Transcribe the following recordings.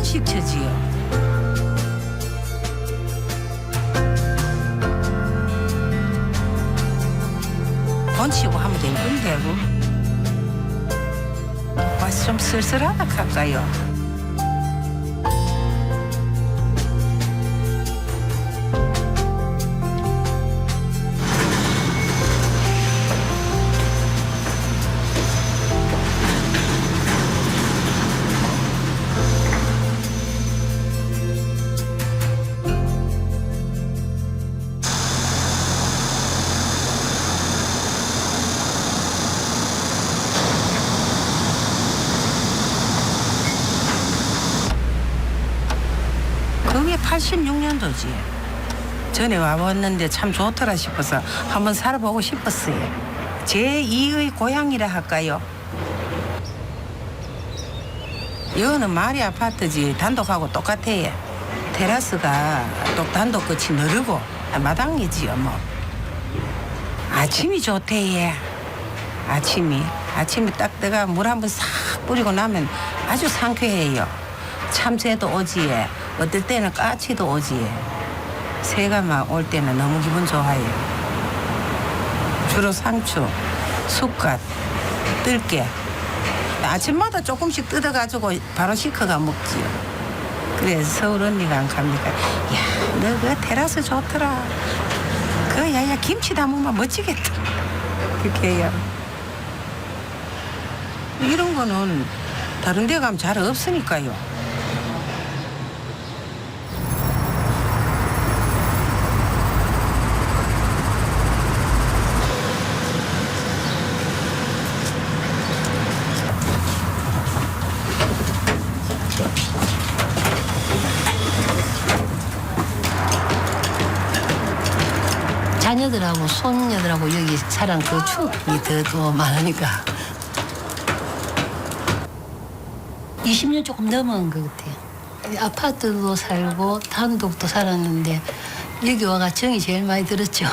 조금씩 쳐지요. 돈 치고 하면 될 건데 와서 좀 쓸쓸하다 할까요? 그게 86년도지. 전에 와봤는데 참 좋더라 싶어서 한번 살아보고 싶었어요. 제2의 고향이라 할까요? 여기는 마리 아파트지 단독하고 똑같아요. 테라스가 또 단독 끝이 느리고 마당이지요 뭐. 아침이 좋대요. 아침에 딱 내가 물 한번 싹 뿌리고 나면 아주 상쾌해요. 참새도 오지에 어떨 때는 까치도 오지에 새가 막 올 때는 너무 기분 좋아요. 주로 상추, 쑥갓, 들깨 아침마다 조금씩 뜯어가지고 바로 식혀가 먹지요. 그래서 서울 언니가 안 갑니까? 야, 너 그 테라스 좋더라. 그 야야 김치 담으면 멋지겠다. 그렇게 해요. 이런 거는 다른 데 가면 잘 없으니까요. 자녀들하고 손녀들하고 여기 사람 그 추억이 더 많으니까 20년 조금 넘은 것 같아요. 아파트도 살고 단독도 살았는데 여기 와가 정이 제일 많이 들었죠.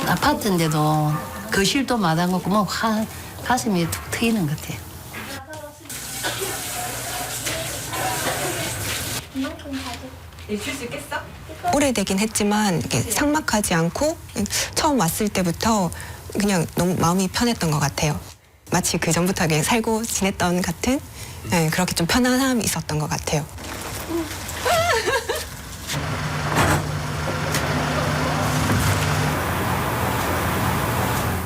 아파트인데도 거실도 마당 없고 뭐 가슴이 툭 트이는 것 같아요. 줄 수 있겠어? 오래되긴 했지만 이렇게 삭막하지 않고 처음 왔을 때부터 그냥 너무 마음이 편했던 것 같아요. 마치 그 전부터 그냥 살고 지냈던 같은 그렇게 좀 편안함이 있었던 것 같아요.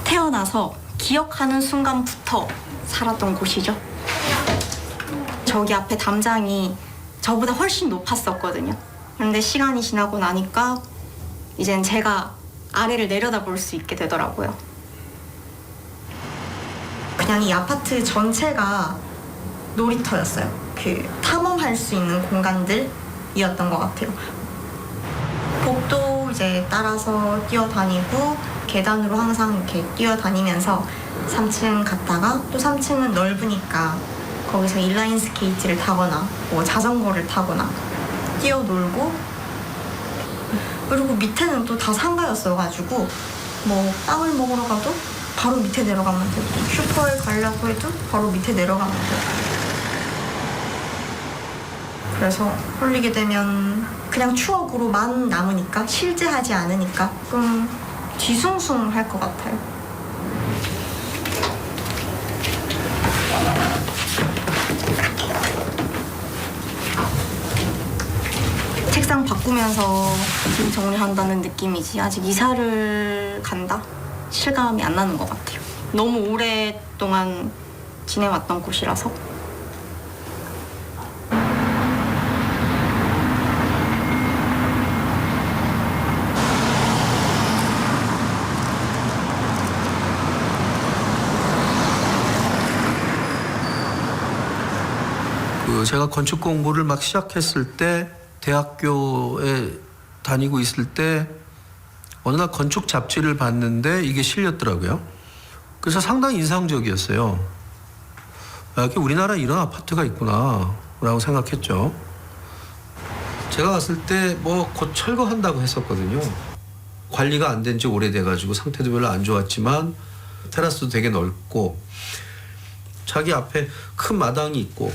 태어나서 기억하는 순간부터 살았던 곳이죠. 저기 앞에 담장이 저보다 훨씬 높았었거든요. 그런데 시간이 지나고 나니까 이젠 제가 아래를 내려다볼 수 있게 되더라고요. 그냥 이 아파트 전체가 놀이터였어요. 그 탐험할 수 있는 공간들이었던 것 같아요. 복도 이제 따라서 뛰어다니고 계단으로 항상 이렇게 뛰어다니면서 3층 갔다가 또 3층은 넓으니까 거기서 인라인 스케이트를 타거나 뭐 자전거를 타거나 뛰어놀고, 그리고 밑에는 또 다 상가였어가지고 뭐 빵을 먹으러 가도 바로 밑에 내려가면 되고 슈퍼에 가려고 해도 바로 밑에 내려가면 되고, 그래서 홀리게 되면 그냥 추억으로만 남으니까 실제하지 않으니까 좀 뒤숭숭할 것 같아요. 책상 바꾸면서 짐 정리한다는 느낌이지 아직 이사를 간다? 실감이 안 나는 것 같아요. 너무 오랫동안 지내왔던 곳이라서. 제가 건축 공부를 막 시작했을 때 대학교에 다니고 있을 때 어느 날 건축 잡지를 봤는데 이게 실렸더라고요. 그래서 상당히 인상적이었어요. 이렇게 우리나라에 이런 아파트가 있구나 라고 생각했죠. 제가 갔을 때 뭐 곧 철거한다고 했었거든요. 관리가 안 된 지 오래돼가지고 상태도 별로 안 좋았지만 테라스도 되게 넓고 자기 앞에 큰 마당이 있고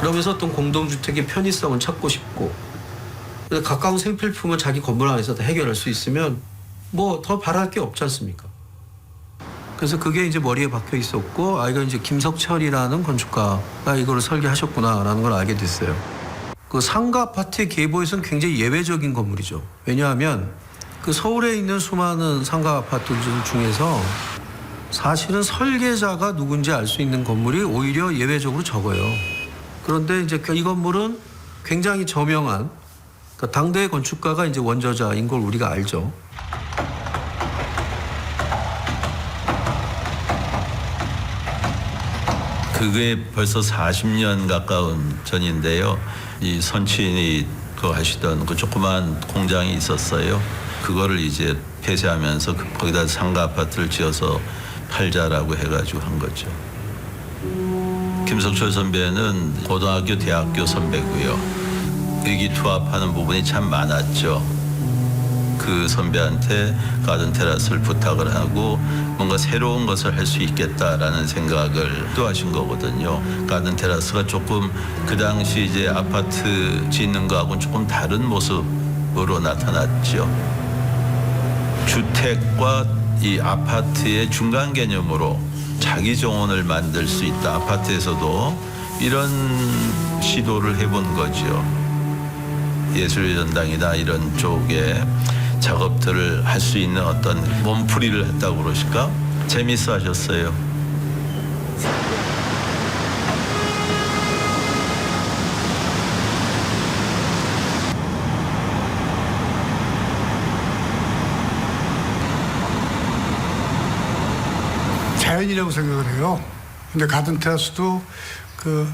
그러면서 어떤 공동주택의 편의성을 찾고 싶고 가까운 생필품을 자기 건물 안에서 다 해결할 수 있으면 뭐 더 바랄 게 없지 않습니까? 그래서 그게 이제 머리에 박혀 있었고 이거 이제 김석철이라는 건축가가 이거를 설계하셨구나라는 걸 알게 됐어요. 그 상가 아파트의 계보에서는 굉장히 예외적인 건물이죠. 왜냐하면 그 서울에 있는 수많은 상가 아파트들 중에서 사실은 설계자가 누군지 알 수 있는 건물이 오히려 예외적으로 적어요. 그런데 이제 이 건물은 굉장히 저명한 그러니까 당대의 건축가가 이제 원저자인 걸 우리가 알죠. 그게 벌써 40년 가까운 전인데요. 이 선친이 그 하시던 그 조그만 공장이 있었어요. 그거를 이제 폐쇄하면서 거기다 상가 아파트를 지어서 팔자라고 해가지고 한 거죠. 김석철 선배는 고등학교, 대학교 선배고요. 의기투합하는 부분이 참 많았죠. 그 선배한테 가든 테라스를 부탁을 하고 뭔가 새로운 것을 할 수 있겠다라는 생각을 또 하신 거거든요. 가든 테라스가 조금 그 당시 이제 아파트 짓는 거하고는 조금 다른 모습으로 나타났죠. 주택과 이 아파트의 중간 개념으로 자기 정원을 만들 수 있다. 아파트에서도 이런 시도를 해본 거죠. 예술의 전당이나 이런 쪽에 작업들을 할 수 있는 어떤 몸풀이를 했다고 그러실까? 재밌어 하셨어요. 자연이라고 생각을 해요. 근데 가든 테라스도 그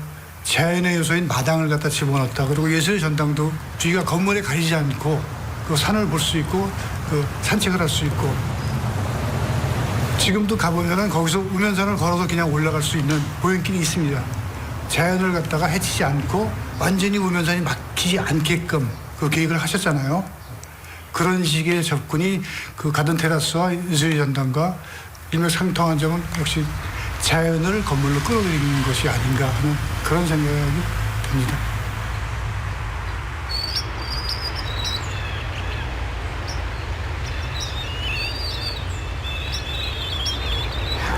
자연의 요소인 마당을 갖다 집어넣었다. 그리고 예술의 전당도 주위가 건물에 가리지 않고 그 산을 볼 수 있고 그 산책을 할 수 있고 지금도 가보면은 거기서 우면산을 걸어서 그냥 올라갈 수 있는 보행길이 있습니다. 자연을 갖다가 해치지 않고 완전히 우면산이 막히지 않게끔 그 계획을 하셨잖아요. 그런 식의 접근이 그 가든 테라스와 예술의 전당과 일맥상통한 점은 역시 자연을 건물로 끌어들이는 것이 아닌가 하는 그런 생각이 듭니다.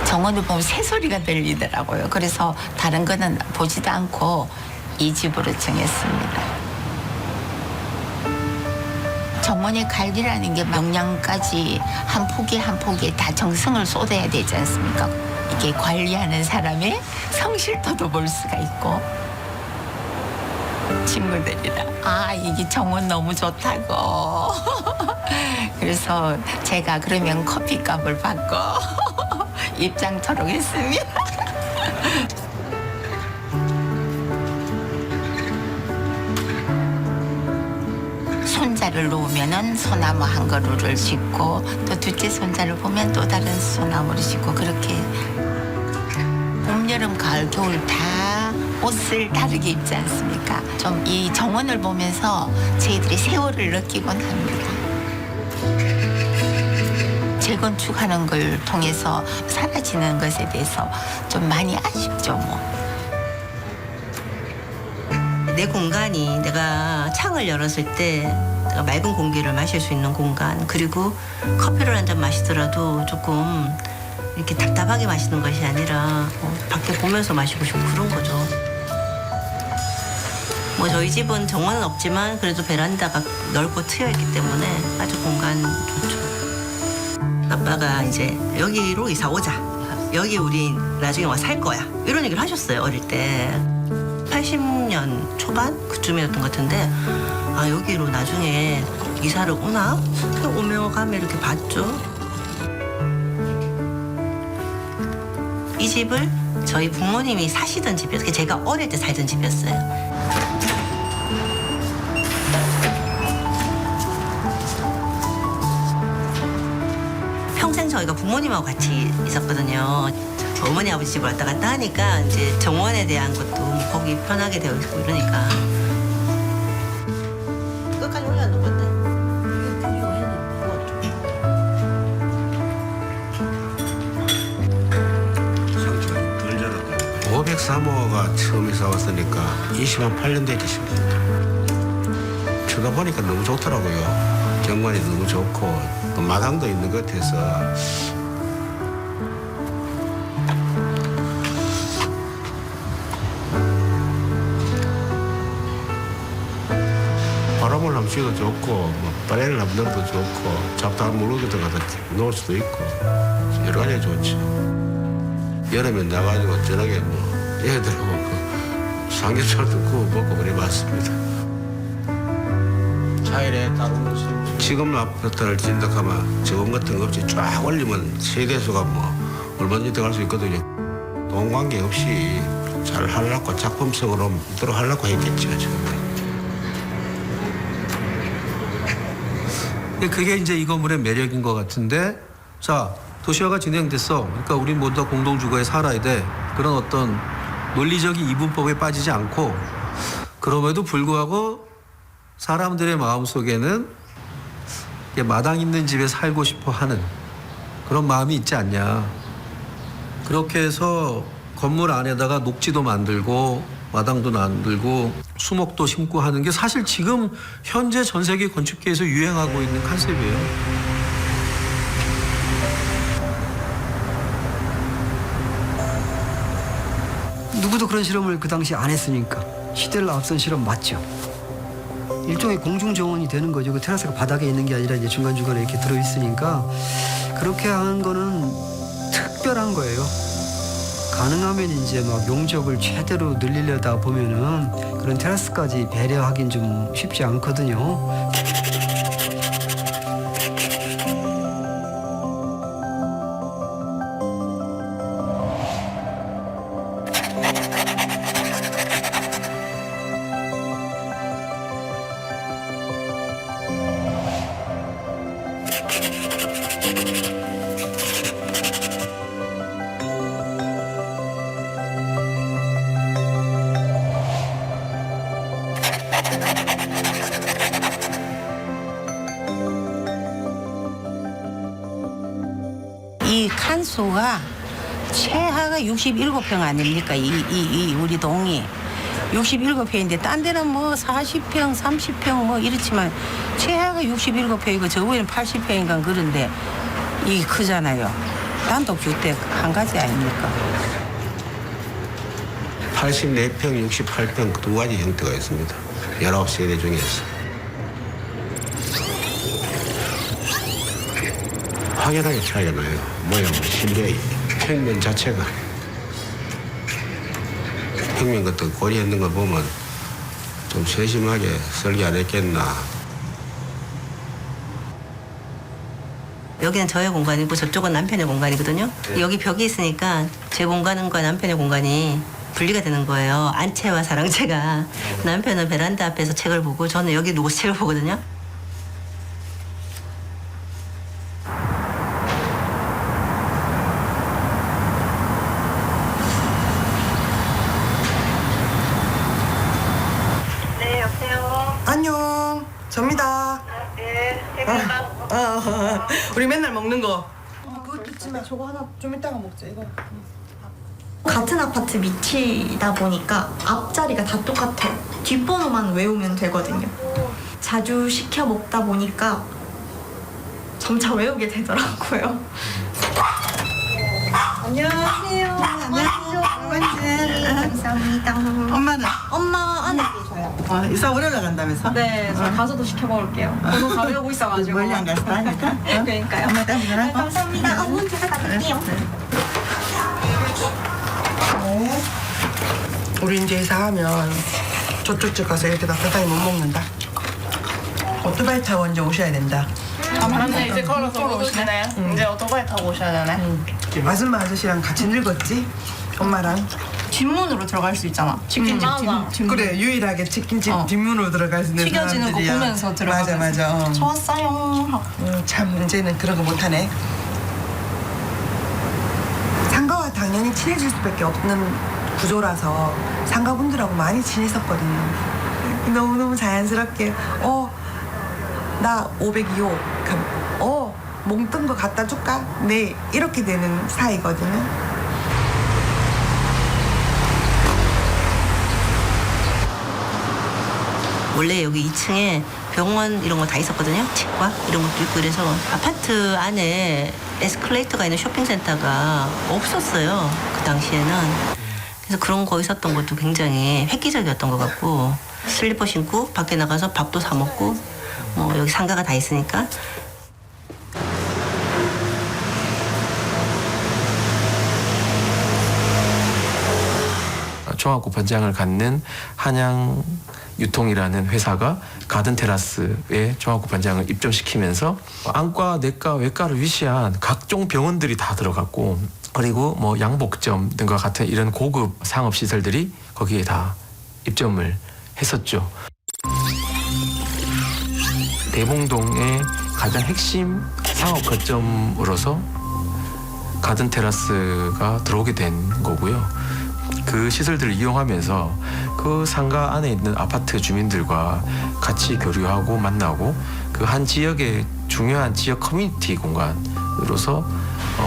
정원을 보면 새소리가 들리더라고요. 그래서 다른 거는 보지도 않고 이 집으로 정했습니다. 정원의 관리라는 게 명량까지 한 포기 한 포기에 다 정성을 쏟아야 되지 않습니까? 이게 관리하는 사람의 성실도도 볼 수가 있고 친구들이랑 이게 정원 너무 좋다고 그래서 제가 그러면 커피값을 받고 입장토록 했습니다. 손자를 놓으면은 소나무 한 그루를 싣고 또 둘째 손자를 보면 또 다른 소나무를 싣고 그렇게 봄, 여름, 가을, 겨울 다 옷을 다르게 입지 않습니까? 좀 이 정원을 보면서 저희들이 세월을 느끼곤 합니다. 재건축하는 걸 통해서 사라지는 것에 대해서 좀 많이 아쉽죠, 뭐. 내 공간이 내가 창을 열었을 때 내가 맑은 공기를 마실 수 있는 공간 그리고 커피를 한 잔 마시더라도 조금 이렇게 답답하게 마시는 것이 아니라 밖에 보면서 마시고 싶고 그런 거죠. 뭐 저희 집은 정원은 없지만 그래도 베란다가 넓고 트여 있기 때문에 아주 공간 좋죠. 아빠가 이제 여기로 이사 오자. 여기 우리 나중에 와서 살 거야. 이런 얘기를 하셨어요, 어릴 때. 80년 초반 그쯤이었던 것 같은데 여기로 나중에 이사를 오나? 오며 가며 이렇게 봤죠. 이 집을 저희 부모님이 사시던 집이었어요. 제가 어릴 때 살던 집이었어요. 평생 저희가 부모님하고 같이 있었거든요. 어머니 아버지 집을 왔다 갔다 하니까 이제 정원에 대한 것도 뭐 거기 편하게 되어 있고 이러니까 끝까지 올려놓은 건데 540 사모가 처음 이사 왔으니까 28년 되지. 쳐다보니까 너무 좋더라고요. 경관이 너무 좋고 또 마당도 있는 것 같아서 바람을 한번 쐬도 좋고 뭐 바래를 한번 넣어도 좋고 잡다한 물로도 들어가서 놓을 수도 있고 여러 가지가 좋지. 여름에 나가지고 저녁에 뭐 애들하고 그 삼겹살도 구워 먹고 그래 봤습니다. 차일에 따로 지금 아파트를 진다 하면 저건 같은 거 없이 쫙 올리면 세대수가 뭐 얼마든지 들어갈 수 있거든요. 돈 관계 없이 잘 하려고 작품성으로 이대로 하려고 했겠죠. 지금. 그게 이제 이 건물의 매력인 것 같은데, 자, 도시화가 진행됐어. 그러니까 우리 모두 다 공동주거에 살아야 돼. 그런 어떤 논리적인 이분법에 빠지지 않고, 그럼에도 불구하고 사람들의 마음속에는 마당 있는 집에 살고 싶어 하는 그런 마음이 있지 않냐. 그렇게 해서 건물 안에다가 녹지도 만들고 마당도 만들고 수목도 심고 하는 게 사실 지금 현재 전 세계 건축계에서 유행하고 있는 컨셉이에요. 누구도 그런 실험을 그 당시 안 했으니까 시대를 앞선 실험 맞죠. 일종의 공중정원이 되는 거죠. 그 테라스가 바닥에 있는 게 아니라 이제 중간중간에 이렇게 들어있으니까 그렇게 하는 거는 특별한 거예요. 가능하면 이제 막 용적을 최대로 늘리려다 보면은 그런 테라스까지 배려하긴 좀 쉽지 않거든요. 이 칸수가 최하가 67평 아닙니까? 이 우리 동이 67평인데 딴 데는 뭐 40평, 30평 뭐 이렇지만 최하가 67평이고 저 위에는 80평인가 그런데 이게 크잖아요. 단독주택 한 가지 아닙니까? 84평, 68평 두 가지 형태가 있습니다. 19세대 중에서. 확연하게 차이가 나요. 모양, 실내, 평면 자체가. 평면 같은 고리했는 걸 보면 좀 세심하게 설계 안 했겠나. 여기는 저의 공간이고 저쪽은 남편의 공간이거든요. 여기 벽이 있으니까 제 공간과 남편의 공간이 분리가 되는 거예요. 안채와 사랑채가. 남편은 베란다 앞에서 책을 보고 저는 여기 누워서 책을 보거든요. 네, 여보세요. 안녕, 접니다. 네, 우리 맨날 먹는 거. 그거 듣지 마. 저거 하나 좀 이따가 먹자. 이거. 같은 아파트 밑이다 보니까 앞자리가 다 똑같아요. 뒷번호만 외우면 되거든요. 자주 시켜 먹다 보니까 점차 외우게 되더라고요. 안녕하세요. 안녕하세요. 감사합니다. 엄마는? 엄마 안에 계셔요. 이사 오래라 간다면서? 네, 저 가서도 시켜 먹을게요. 번호 다 외우고 있어가지고. 멀리 안 갔어, 하니까. 그러니까요. 엄마 따지거라. 네, 감사합니다. 문 제가 닫을게요. 우리 이제 이사하면 저쪽 집 가서 이렇게 따뜻하게 못 먹는다. 오토바이 타고 이제 오셔야 된다. 근데 이제 걸어서 못 오시나요? 이제 오토바이 타고 오셔야 되나요? 아줌마 아저씨랑 같이 늙었지? 엄마랑. 뒷문으로 들어갈 수 있잖아. 치킨집 뒷문. 그래, 유일하게 치킨집 뒷문으로 들어갈 수 있는 튀겨지는 거 사람들이야. 보면서 들어가면서. 맞아. 어. 좋았어요. 참 이제는 그런 거 못하네. 상가와 당연히 친해질 수밖에 없는 구조라서 상가분들하고 많이 지냈었거든요. 너무너무 자연스럽게 나 502호 그럼 몽뜬 거 갖다 줄까? 네, 이렇게 되는 사이거든요. 원래 여기 2층에 병원 이런 거 다 있었거든요. 치과 이런 것도 있고 그래서 아파트 안에 에스컬레이터가 있는 쇼핑센터가 없었어요. 그 당시에는. 그래서 그런 거 있었던 것도 굉장히 획기적이었던 것 같고 슬리퍼 신고 밖에 나가서 밥도 사 먹고 뭐 여기 상가가 다 있으니까 종합구 번장을 갖는 한양 유통이라는 회사가 가든 테라스에 종합구 번장을 입점시키면서 안과, 내과, 외과를 위시한 각종 병원들이 다 들어갔고 그리고 뭐 양복점 등과 같은 이런 고급 상업 시설들이 거기에 다 입점을 했었죠. 대봉동의 가장 핵심 상업 거점으로서 가든 테라스가 들어오게 된 거고요. 그 시설들을 이용하면서 그 상가 안에 있는 아파트 주민들과 같이 교류하고 만나고 그 한 지역의 중요한 지역 커뮤니티 공간으로서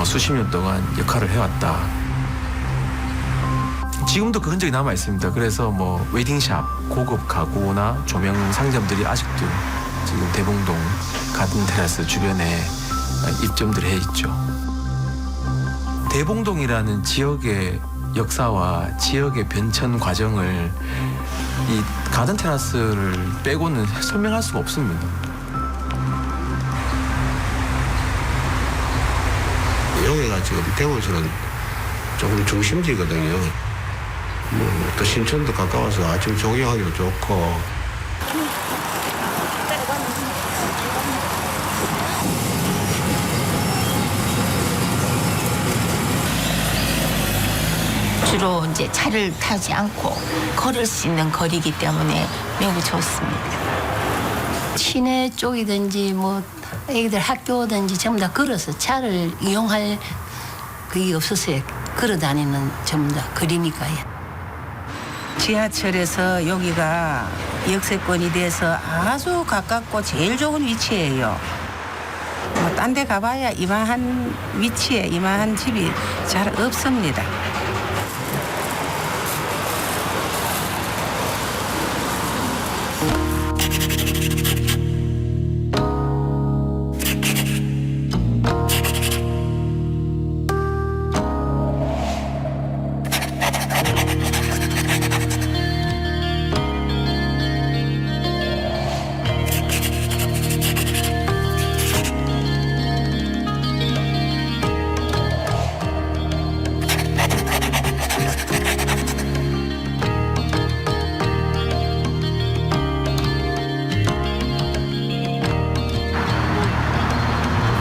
수십 년 동안 역할을 해왔다. 지금도 그 흔적이 남아 있습니다. 그래서 뭐 웨딩샵, 고급 가구나 조명 상점들이 아직도 지금 대봉동 가든 테라스 주변에 입점들을 해 있죠. 대봉동이라는 지역의 역사와 지역의 변천 과정을 이 가든 테라스를 빼고는 설명할 수가 없습니다. 여기가 지금 대구에서는 조금 중심지거든요. 뭐 또 신천도 가까워서 아침 조경하기도 좋고. 주로 이제 차를 타지 않고 걸을 수 있는 거리이기 때문에 매우 좋습니다. 시내 쪽이든지 뭐 애기들 학교든지 전부 다 걸어서 차를 이용할 그게 없었어요. 걸어 다니는 전부 다 거리니까요. 지하철에서 여기가 역세권이 돼서 아주 가깝고 제일 좋은 위치예요. 뭐 딴 데 가봐야 이만한 위치에 이만한 집이 잘 없습니다.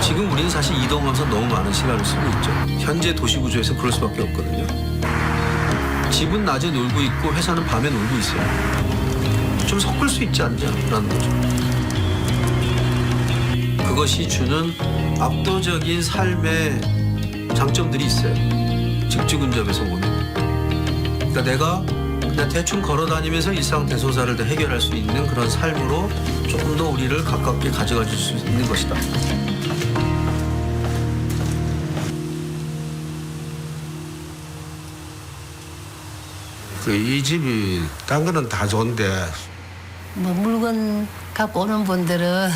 지금 우리는 사실 이동하면서 너무 많은 시간을 쓰고 있죠. 현재 도시구조에서 그럴 수밖에 없거든요. 집은 낮에 놀고 있고 회사는 밤에 놀고 있어요. 좀 섞을 수 있지 않냐라는 거죠. 그것이 주는 압도적인 삶의 장점들이 있어요. 직지근접에서 오는. 그러니까 내가 그냥 대충 걸어다니면서 일상 대소사를 다 해결할 수 있는 그런 삶으로 조금 더 우리를 가깝게 가져가 줄 수 있는 것이다. 이 집이 딴 거는 다 좋은데 뭐 물건 갖고 오는 분들은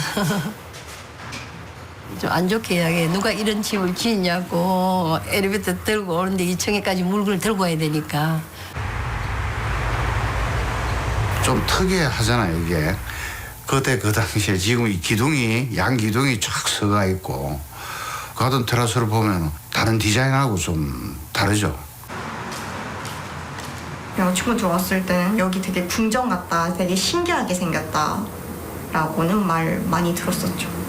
좀 안 좋게 이야기해. 누가 이런 집을 지었냐고 엘리베이터 들고 오는데 2층에까지 물건을 들고 와야 되니까. 좀 특이하잖아요, 이게. 그때 그 당시에 지금 이 기둥이, 양 기둥이 쫙 서가 있고, 가든 테라스를 보면 다른 디자인하고 좀 다르죠. 친구 들어왔을 때는 여기 되게 궁전 같다, 되게 신기하게 생겼다 라고는 말 많이 들었었죠.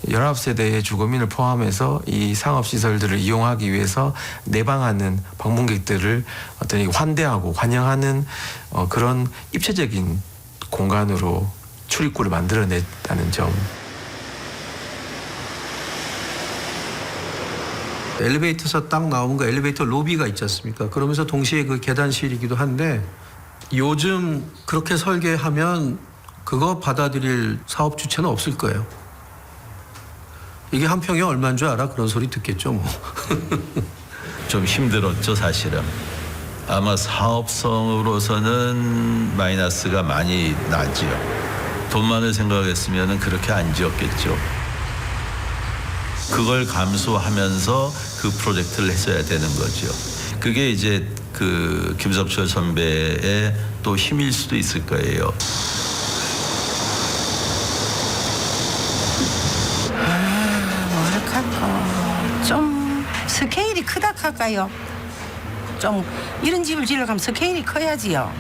19세대의 주거민을 포함해서 이 상업시설들을 이용하기 위해서 내방하는 방문객들을 어떤 환대하고 환영하는 그런 입체적인 공간으로 출입구를 만들어냈다는 점. 엘리베이터에서 딱 나오는 거 엘리베이터 로비가 있지 않습니까? 그러면서 동시에 그 계단실이기도 한데 요즘 그렇게 설계하면 그거 받아들일 사업 주체는 없을 거예요. 이게 한 평에 얼마인 줄 알아? 그런 소리 듣겠죠, 뭐. 좀 힘들었죠, 사실은. 아마 사업성으로서는 마이너스가 많이 나지요. 돈만을 생각했으면 그렇게 안 지었겠죠. 그걸 감수하면서 그 프로젝트를 했어야 되는 거죠. 그게 이제 그 김석철 선배의 또 힘일 수도 있을 거예요. 뭐랄까 좀 스케일이 크다 할까요? 좀 이런 집을 지으려고 하면 스케일이 커야지요.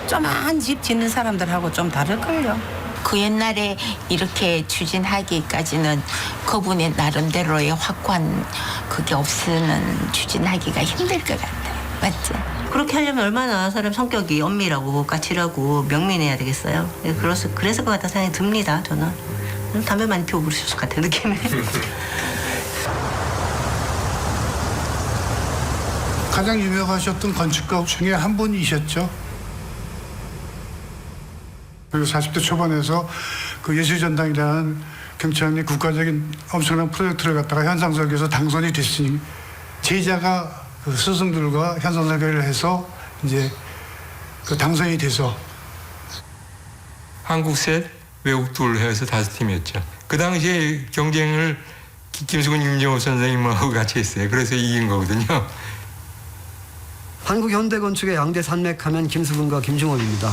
조그만 집 짓는 사람들하고 좀 다를걸요. 그 옛날에 이렇게 추진하기까지는 그분의 나름대로의 확고한 그게 없으면 추진하기가 힘들 것 같아요. 맞죠? 그렇게 하려면 얼마나 사람 성격이 엄밀하고 까칠하고 명민해야 되겠어요. 그래서 그 같다 생각이 듭니다. 저는 담배 많이 피우고 그러실 것 같은 느낌이. 가장 유명하셨던 건축가 중에 한 분이셨죠. 그리고 40대 초반에서 그 예술전당이라는 경찰의 국가적인 엄청난 프로젝트를 갖다가 현상설계에서 당선이 됐으니 제자가 그 스승들과 현상설계를 해서 이제 그 당선이 돼서 한국 셋, 외국 둘 해서 5팀이었죠. 그 당시에 경쟁을 김수근, 임정호 선생님하고 같이 했어요. 그래서 이긴 거거든요. 한국 현대 건축의 양대 산맥하면 김수근과 김중업입니다.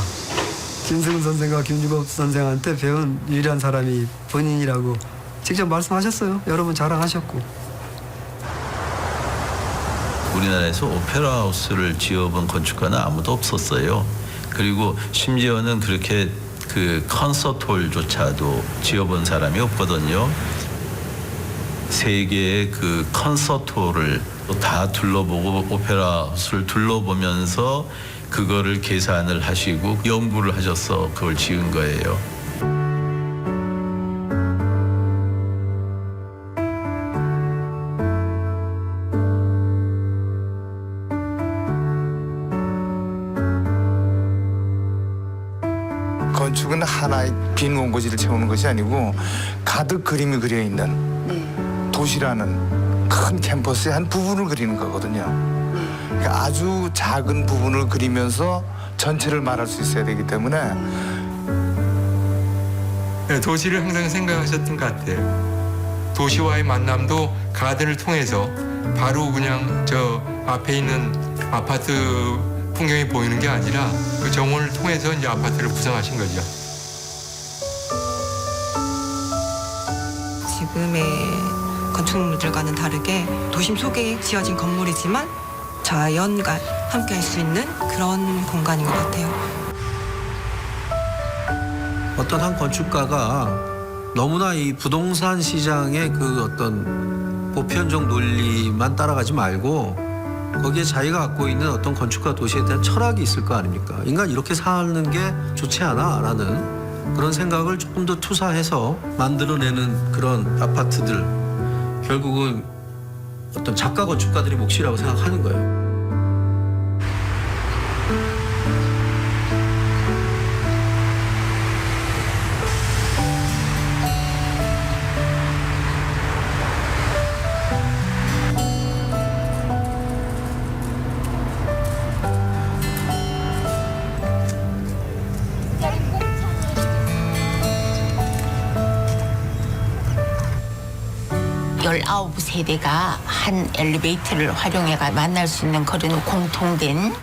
김수근 선생과 김중업 선생한테 배운 유일한 사람이 본인이라고 직접 말씀하셨어요. 여러 번 자랑하셨고. 우리나라에서 오페라 하우스를 지어본 건축가는 아무도 없었어요. 그리고 심지어는 그렇게 그 콘서트홀조차도 지어본 사람이 없거든요. 세계의 그 콘서트홀을 다 둘러보고 오페라 하우스를 둘러보면서 그거를 계산을 하시고 연구를 하셔서 그걸 지은 거예요. 건축은 하나의 빈 원고지를 채우는 것이 아니고 가득 그림이 그려 있는 도시라는 큰 캠퍼스의 한 부분을 그리는 거거든요. 그러니까 아주 작은 부분을 그리면서 전체를 말할 수 있어야 되기 때문에 네, 도시를 항상 생각하셨던 것 같아요. 도시와의 만남도 가든을 통해서 바로 그냥 저 앞에 있는 아파트 풍경이 보이는 게 아니라 그 정원을 통해서 이제 아파트를 구성하신 거죠. 지금의 건축물들과는 다르게 도심 속에 지어진 건물이지만 자연과 함께 할 수 있는 그런 공간인 것 같아요. 어떤 한 건축가가 너무나 이 부동산 시장의 그 어떤 보편적 논리만 따라가지 말고 거기에 자기가 갖고 있는 어떤 건축가 도시에 대한 철학이 있을 거 아닙니까? 인간 이렇게 사는 게 좋지 않아? 라는 그런 생각을 조금 더 투사해서 만들어내는 그런 아파트들, 결국은 어떤 작가 건축가들의 몫이라고 생각하는 거예요. 열아홉 세대가 한 엘리베이터를 활용해가 만날 수 있는 그런 공통된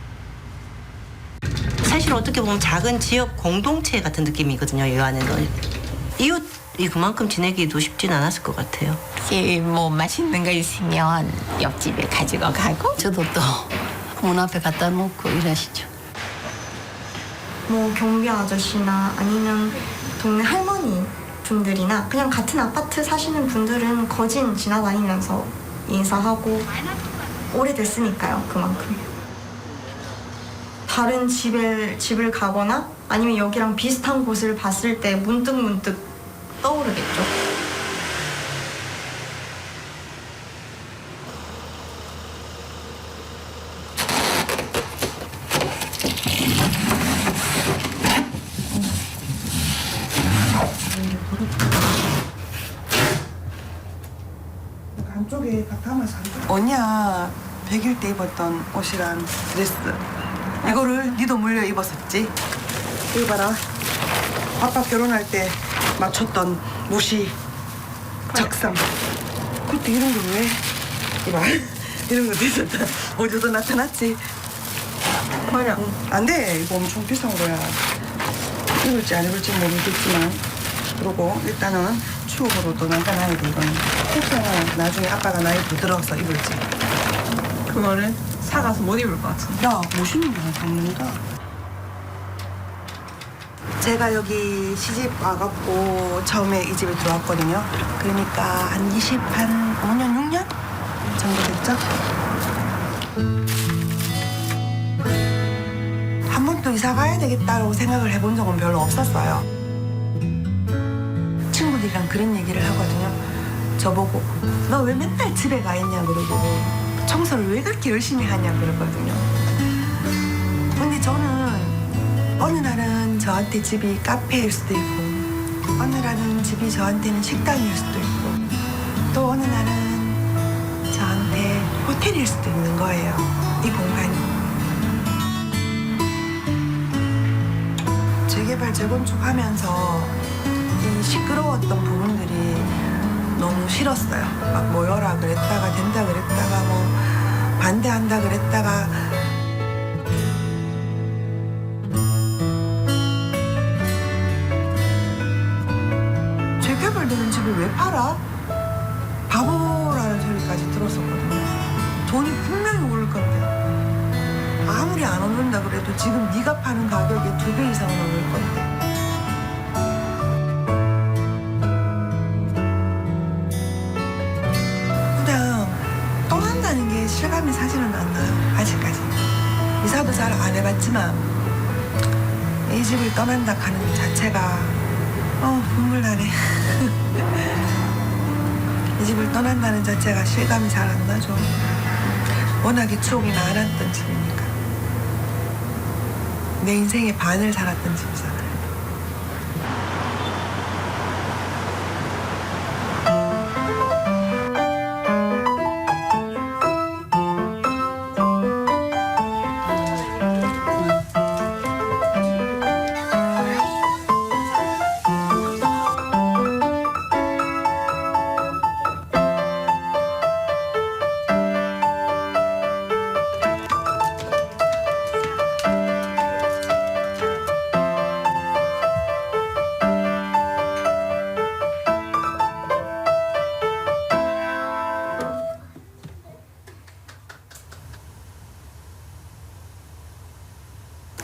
사실 어떻게 보면 작은 지역 공동체 같은 느낌이거든요. 이 안에는 이웃이 그만큼 지내기도 쉽진 않았을 것 같아요. 이렇게 뭐 맛있는 거 있으면 옆집에 가지고 가고 저도 또 문 앞에 갖다 놓고 일하시죠. 뭐 경비 아저씨나 아니면 동네 할머니 분들이나 그냥 같은 아파트 사시는 분들은 거진 지나다니면서 인사하고 오래됐으니까요. 그만큼 다른 집을 가거나 아니면 여기랑 비슷한 곳을 봤을 때 문득 떠오르겠죠. 안쪽에 다 담아서 언니야 100일 때 입었던 옷이랑 드레스. 이거를 니도 물려 입었었지? 이거 봐라. 아빠 결혼할 때 맞췄던 무시, 적삼. 그때 이런 거 왜? 이봐. 이런 것도 있었다. 어제도 나타났지? 맞아. 안 돼. 이거 엄청 비싼 거야. 입을지 안 입을지 모르겠지만. 그러고 일단은 추억으로도 남겨놔야 돼, 이거는. 혹시나 나중에 아빠가 나이 더 들어서 입을지. 그거를 사가서 못 입을 것 같은데. 야, 멋있는 거 잡는다. 제가 여기 시집 와갖고 처음에 이 집에 들어왔거든요. 그러니까 한 5년, 6년 정도 됐죠? 한 번 또 이사 가야 되겠다고 생각을 해본 적은 별로 없었어요. 친구들이랑 그런 얘기를 하거든요. 저보고 너 왜 맨날 집에 가 있냐 그러고 청소를 왜 그렇게 열심히 하냐 그러거든요. 근데 저는 어느 날은 저한테 집이 카페일 수도 있고 어느 날은 집이 저한테는 식당일 수도 있고 또 어느 날은 저한테 호텔일 수도 있는 거예요. 이 공간이. 재개발, 재건축하면서 이 시끄러웠던 부분들이 너무 싫었어요. 막 모여라 그랬다가 된다 그랬다가 뭐 반대한다 그랬다가 재개발되는 집을 왜 팔아? 바보라는 소리까지 들었었거든요. 돈이 분명히 오를 건데 아무리 안 오른다 그래도 지금 네가 파는 가격의 2배 이상은 오를 건데 떠난다는 게 실감이 사실은 안 나요. 아직까지. 이사도 잘 안 해봤지만 이 집을 떠난다 하는 것 자체가 눈물 나네. 이 집을 떠난다는 자체가 실감이 잘 안 나죠. 워낙에 추억이 많았던 집이니까. 내 인생의 반을 살았던 집이잖아요.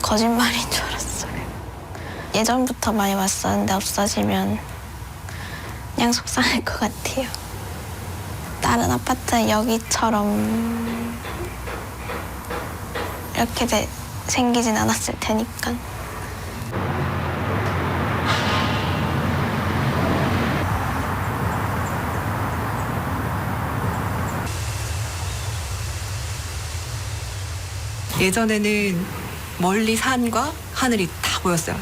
거짓말인 줄 알았어요. 예전부터 많이 왔었는데 없어지면 그냥 속상할 것 같아요. 다른 아파트는 여기처럼 이렇게 생기진 않았을 테니까. 예전에는 멀리 산과 하늘이 다 보였어요.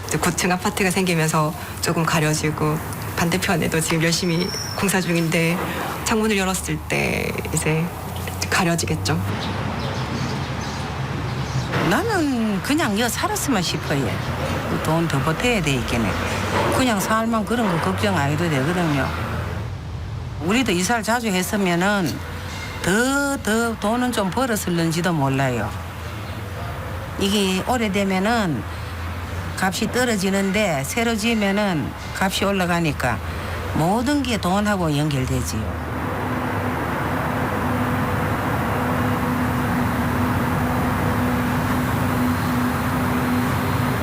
이제 9층 아파트가 생기면서 조금 가려지고 반대편에도 지금 열심히 공사 중인데 창문을 열었을 때 이제 가려지겠죠. 나는 그냥 여 살았으면 싶어요. 돈 더 보태야 되겠네. 그냥 살만 그런 거 걱정 안 해도 되거든요. 우리도 이사를 자주 했으면은 더 돈은 좀 벌었을는지도 몰라요. 이게 오래되면은 값이 떨어지는데 새로 지으면은 값이 올라가니까 모든 게 돈하고 연결되지요.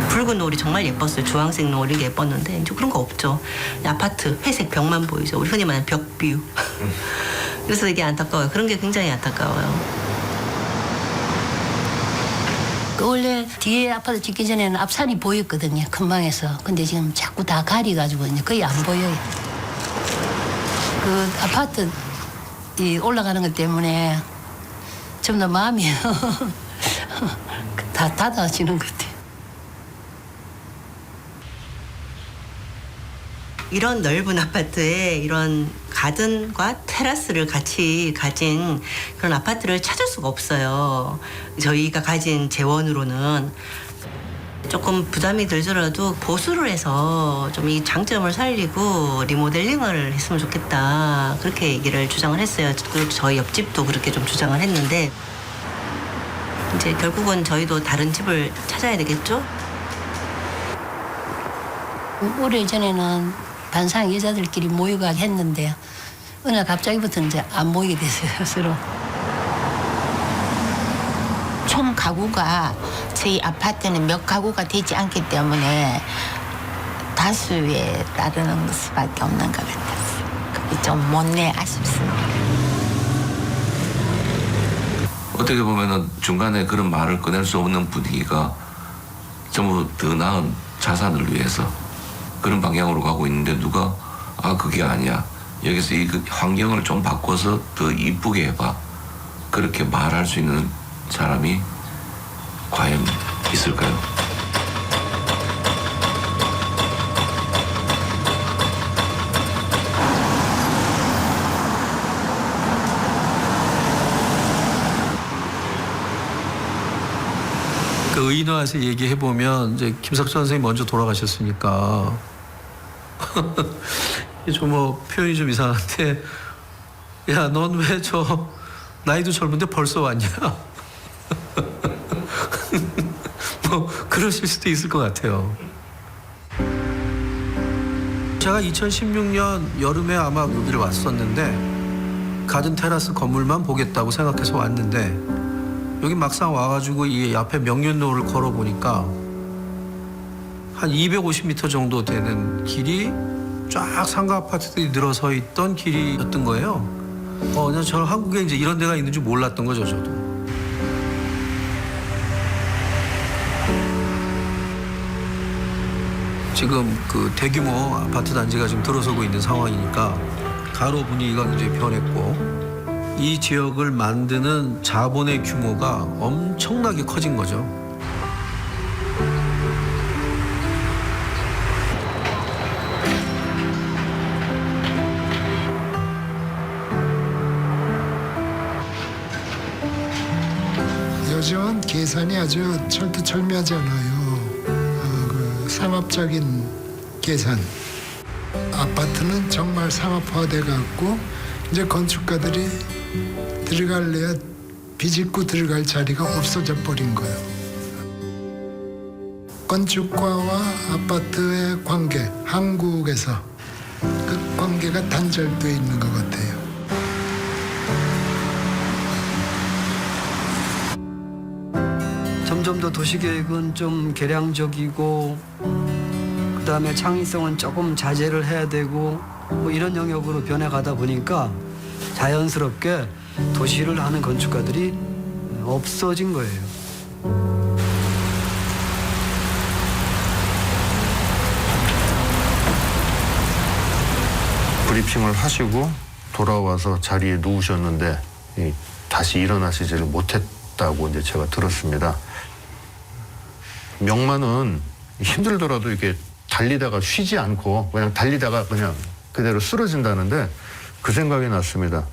붉은 노을이 정말 예뻤어요. 주황색 노을이 예뻤는데 이제 그런 거 없죠. 아파트 회색 벽만 보이죠. 우리 흔히 말하는 벽뷰. 그래서 이게 안타까워요. 그런 게 굉장히 안타까워요. 원래 뒤에 아파트 짓기 전에는 앞산이 보였거든요. 큰방에서. 근데 지금 자꾸 다 가려가지고 이제 거의 안 보여요. 그 아파트 이 올라가는 것 때문에 좀 더 마음이 다 닫아지는 것 같아요. 이런 넓은 아파트에 이런 가든과 테라스를 같이 가진 그런 아파트를 찾을 수가 없어요. 저희가 가진 재원으로는 조금 부담이 들더라도 보수를 해서 좀 이 장점을 살리고 리모델링을 했으면 좋겠다. 그렇게 얘기를 주장을 했어요. 그리고 저희 옆집도 그렇게 좀 주장을 했는데 이제 결국은 저희도 다른 집을 찾아야 되겠죠? 오래전에는 반상 여자들끼리 모이고 했는데 어느 날 갑자기부터 이제 안 모이게 됐어요, 서로. 총 가구가 저희 아파트는 몇 가구가 되지 않기 때문에 다수에 따르는 수밖에 없는 것 같았어요. 그게 좀 못내 아쉽습니다. 어떻게 보면은 중간에 그런 말을 꺼낼 수 없는 분위기가 전부 더 나은 자산을 위해서 그런 방향으로 가고 있는데 누가 그게 아니야. 여기서 이 환경을 좀 바꿔서 더 이쁘게 해봐. 그렇게 말할 수 있는 사람이 과연 있을까요? 그 의인화해서 얘기해 보면 이제 김석천 선생님 먼저 돌아가셨으니까 좀 뭐 표현이 좀 이상한데 야, 넌 왜 저 나이도 젊은데 벌써 왔냐? 뭐 그러실 수도 있을 것 같아요. 제가 2016년 여름에 아마 여기를 왔었는데 가든 테라스 건물만 보겠다고 생각해서 왔는데 여기 막상 와가지고 이 앞에 명륜로를 걸어보니까 한 250m 정도 되는 길이 쫙 상가 아파트들이 늘어서 있던 길이었던 거예요. 그냥 저는 한국에 이제 이런 데가 있는 줄 몰랐던 거죠, 저도. 지금 그 대규모 아파트 단지가 지금 들어서고 있는 상황이니까 가로 분위기가 굉장히 변했고 이 지역을 만드는 자본의 규모가 엄청나게 커진 거죠. 요즘은 계산이 아주 철두철미하지 않아요. 그 상업적인 계산. 아파트는 정말 상업화돼 갖고 이제 건축가들이 들어갈래야 비집고 들어갈 자리가 없어져 버린 거예요. 건축과와 아파트의 관계, 한국에서 그 관계가 단절돼 있는 것 같아요. 점점 더 도시계획은 좀 개량적이고 그다음에 창의성은 조금 자제를 해야 되고 뭐 이런 영역으로 변해가다 보니까 자연스럽게 도시를 하는 건축가들이 없어진 거예요. 브리핑을 하시고 돌아와서 자리에 누우셨는데 다시 일어나시지를 못했다고 이제 제가 들었습니다. 명만은 힘들더라도 이렇게 달리다가 쉬지 않고 그냥 달리다가 그냥 그대로 쓰러진다는데 그 생각이 났습니다.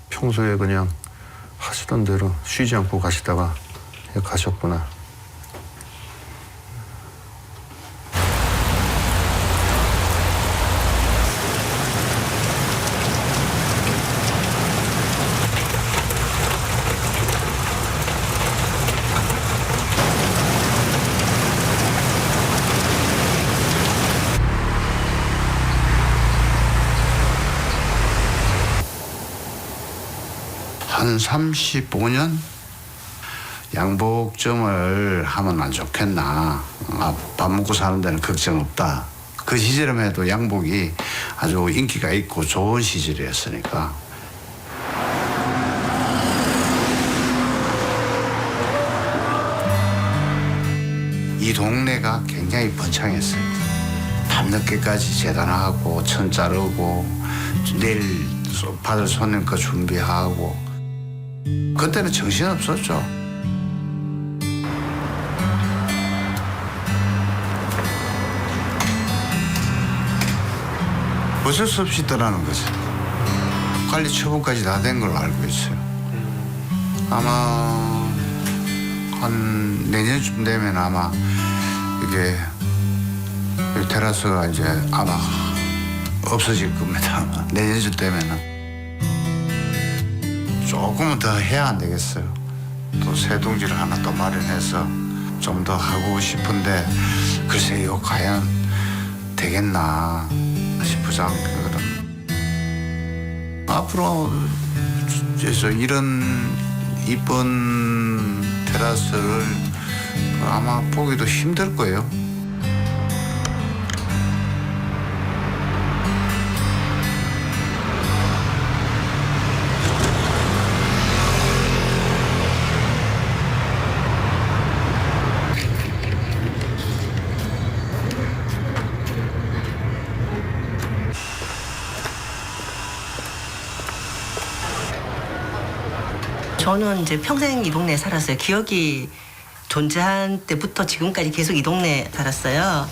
평소에 그냥 하시던 대로 쉬지 않고 가시다가 가셨구나. 한 35년 양복점을 하면 안 좋겠나. 밥 먹고 사는 데는 걱정 없다. 그 시절에만 해도 양복이 아주 인기가 있고 좋은 시절이었으니까. 이 동네가 굉장히 번창했어요. 밤늦게까지 재단하고 천 자르고 내일 받을 손님 거 준비하고. 그때는 정신없었죠. 어쩔 수 없이 떠나는 거죠. 관리 처분까지 다 된 걸로 알고 있어요. 아마 한 내년쯤 되면 아마 이게 테라스가 이제 아마 없어질 겁니다. 아마 내년쯤 되면은 조금은 더 해야 안 되겠어요. 또 새동지를 하나 또 마련해서 좀 더 하고 싶은데 글쎄요 과연 되겠나 싶으장 그런 앞으로 그래서 이런 이쁜 테라스를 아마 보기도 힘들 거예요. 저는 이제 평생 이 동네에 살았어요. 기억이 존재한 때부터 지금까지 계속 이 동네에 살았어요.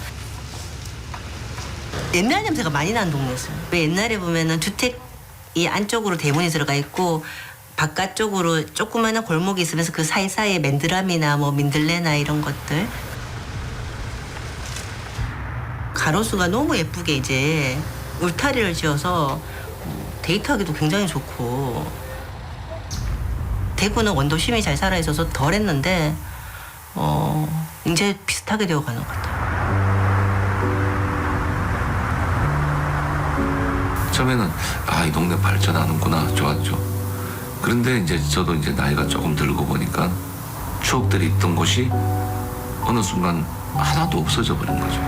옛날 냄새가 많이 나는 동네였어요. 왜 옛날에 보면은 주택이 안쪽으로 대문이 들어가 있고 바깥쪽으로 조그마한 골목이 있으면서 그 사이사이에 맨드람이나 뭐 민들레나 이런 것들 가로수가 너무 예쁘게 이제 울타리를 지어서 데이트하기도 굉장히 좋고 대구는 원도심이 잘 살아있어서 덜 했는데 이제 비슷하게 되어가는 것 같아요. 처음에는 이 동네 발전하는구나 좋았죠. 그런데 이제 저도 이제 나이가 조금 들고 보니까 추억들이 있던 곳이 어느 순간 하나도 없어져 버린 거죠.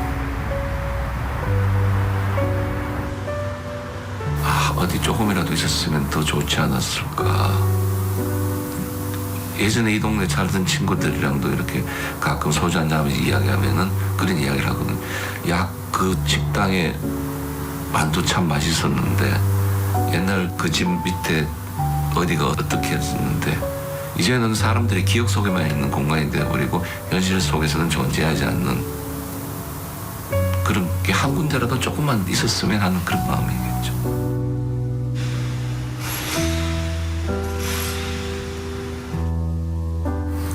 어디 조금이라도 있었으면 더 좋지 않았을까. 예전에 이 동네 살던 친구들이랑도 이렇게 가끔 소주 한잔하면서 이야기하면은 그런 이야기를 하거든. 야, 그 식당에 만두 참 맛있었는데 옛날 그 집 밑에 어디가 어떻게 했었는데 이제는 사람들이 기억 속에만 있는 공간이 되어버리고 현실 속에서는 존재하지 않는 그런 게 한 군데라도 조금만 있었으면 하는 그런 마음이겠죠.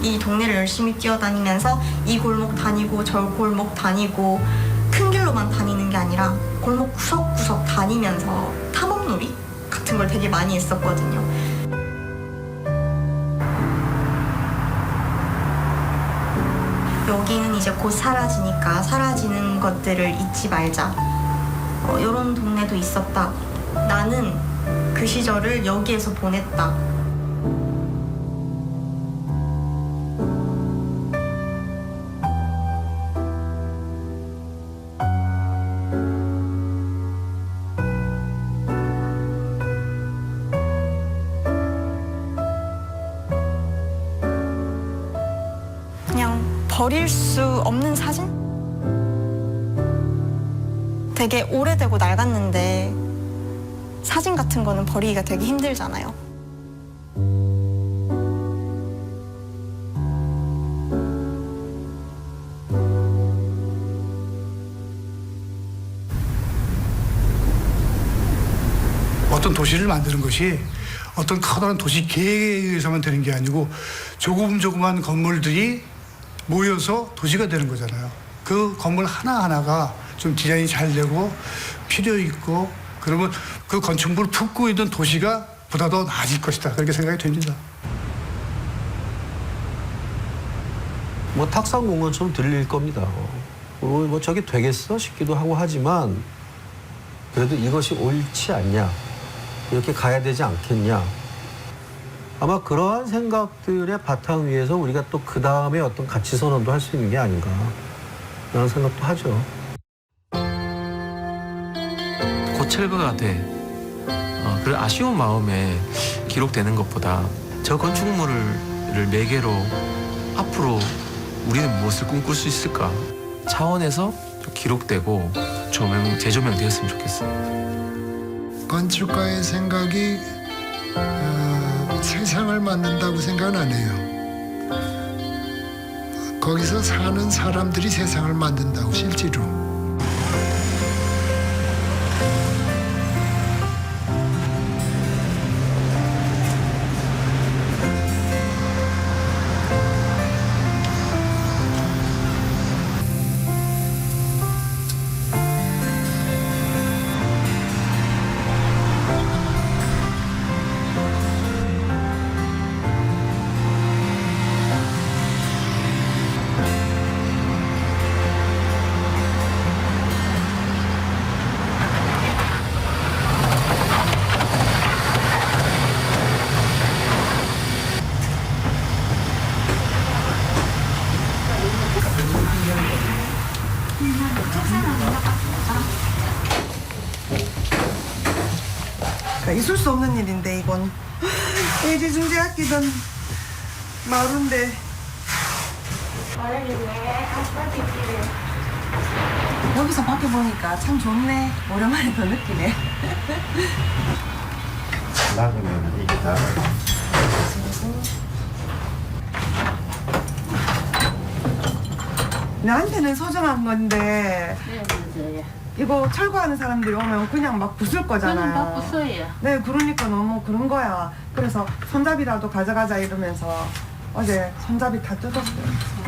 이 동네를 열심히 뛰어다니면서 이 골목 다니고 저 골목 다니고 큰 길로만 다니는 게 아니라 골목 구석구석 다니면서 탐험놀이 같은 걸 되게 많이 했었거든요. 여기는 이제 곧 사라지니까 사라지는 것들을 잊지 말자. 이런 동네도 있었다. 나는 그 시절을 여기에서 보냈다. 버릴 수 없는 사진? 되게 오래되고 낡았는데 사진 같은 거는 버리기가 되게 힘들잖아요. 어떤 도시를 만드는 것이 어떤 커다란 도시 계획에 의해서만 되는 게 아니고 조금조금한 건물들이 모여서 도시가 되는 거잖아요. 그 건물 하나하나가 좀 디자인이 잘 되고 필요 있고 그러면 그 건축물을 품고 있는 도시가 보다 더 나아질 것이다. 그렇게 생각이 됩니다. 뭐 탁상공원처럼 들릴 겁니다. 뭐 저게 되겠어 싶기도 하고 하지만 그래도 이것이 옳지 않냐 이렇게 가야 되지 않겠냐 아마 그러한 생각들의 바탕 위에서 우리가 또 그 다음에 어떤 가치 선언도 할 수 있는 게 아닌가 라는 생각도 하죠. 고철거가 돼. 그런 아쉬운 마음에 기록되는 것보다 저 건축물을 매개로 앞으로 우리는 무엇을 꿈꿀 수 있을까 차원에서 기록되고 재조명되었으면 좋겠어요. 건축가의 생각이 세상을 만든다고 생각은 안 해요. 거기서 사는 사람들이 세상을 만든다고 실제로. 있을 수 없는 일인데 이건 애지중지 아끼던 마루인데. 여기서 밖에 보니까 참 좋네. 오랜만에 더 느끼네. 나그면 이게 다. 나한테는 소중한 건데 이거 철거하는 사람들이 오면 그냥 막 부술 거잖아요. 저는 막 부숴요. 네, 그러니까 너무 그런 거야. 그래서 손잡이라도 가져가자 이러면서 어제 손잡이 다 뜯었어요.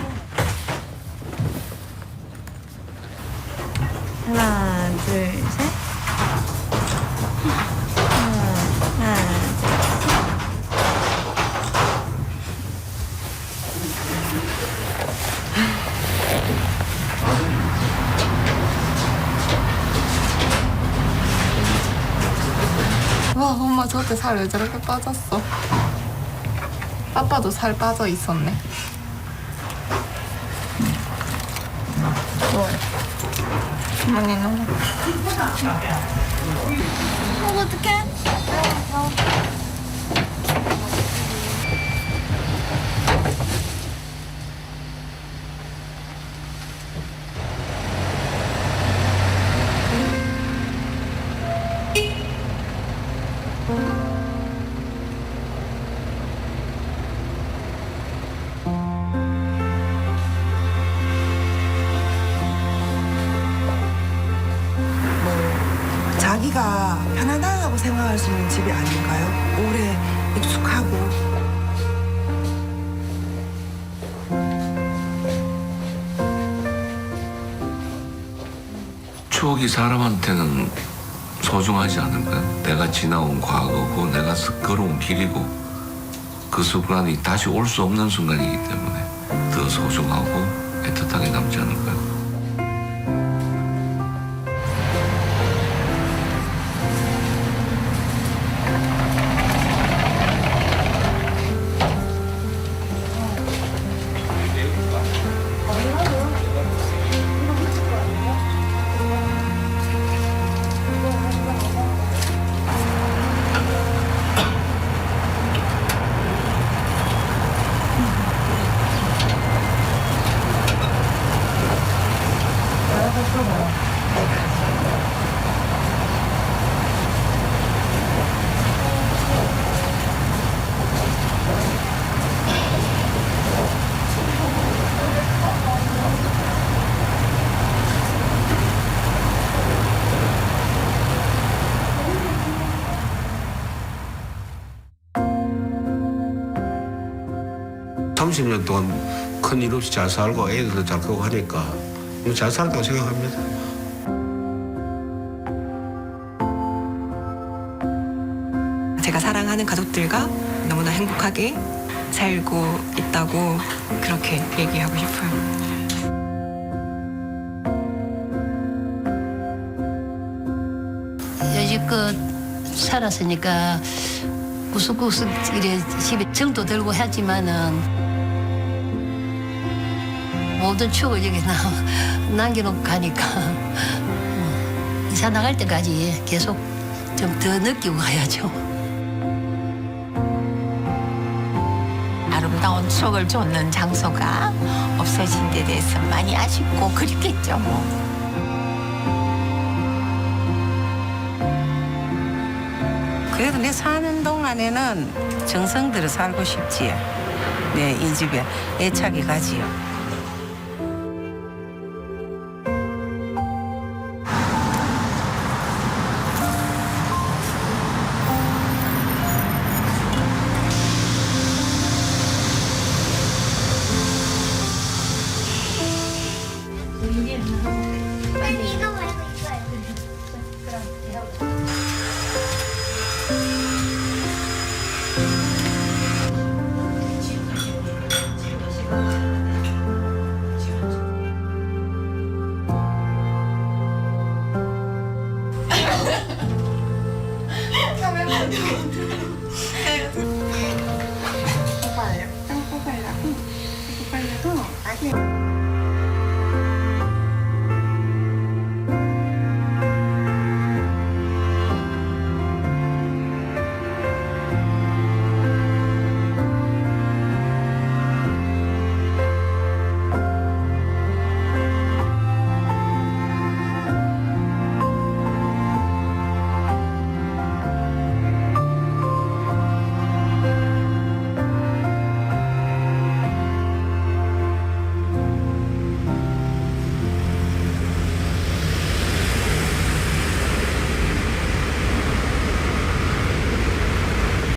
하나, 둘, 셋. 하나, 와, 엄마 저때 살 왜 저렇게 빠졌어? 아빠도 살 빠져 있었네. 어머니는 어떡해? 자기가 편안하다고 생각할 수 있는 집이 아닐까요? 오래 익숙하고. 추억이 사람한테는 소중하지 않을까요? 내가 지나온 과거고 내가 걸어온 길이고 그 순간이 다시 올 수 없는 순간이기 때문에 더 소중하고 애틋하게 남지 않을까요? 삼십 년 동안 큰일 없이 잘 살고 애들도 잘 크고 하니까 잘 살았다고 생각합니다. 제가 사랑하는 가족들과 너무나 행복하게 살고 있다고 그렇게 얘기하고 싶어요. 여지껏 살았으니까 구석구석 이래 집에 정도 들고 하지만은 모든 추억을 여기 남겨놓고 가니까 이사 나갈 때까지 계속 좀 더 느끼고 가야죠. 아름다운 추억을 줬는 장소가 없어진 데 대해서 많이 아쉽고 그립겠죠 뭐. 그래도 내 사는 동안에는 정성 들여 살고 싶지. 네, 이 집에 애착이 가지요. 빨리, 빨리, 빨리, 빨리, 빨리,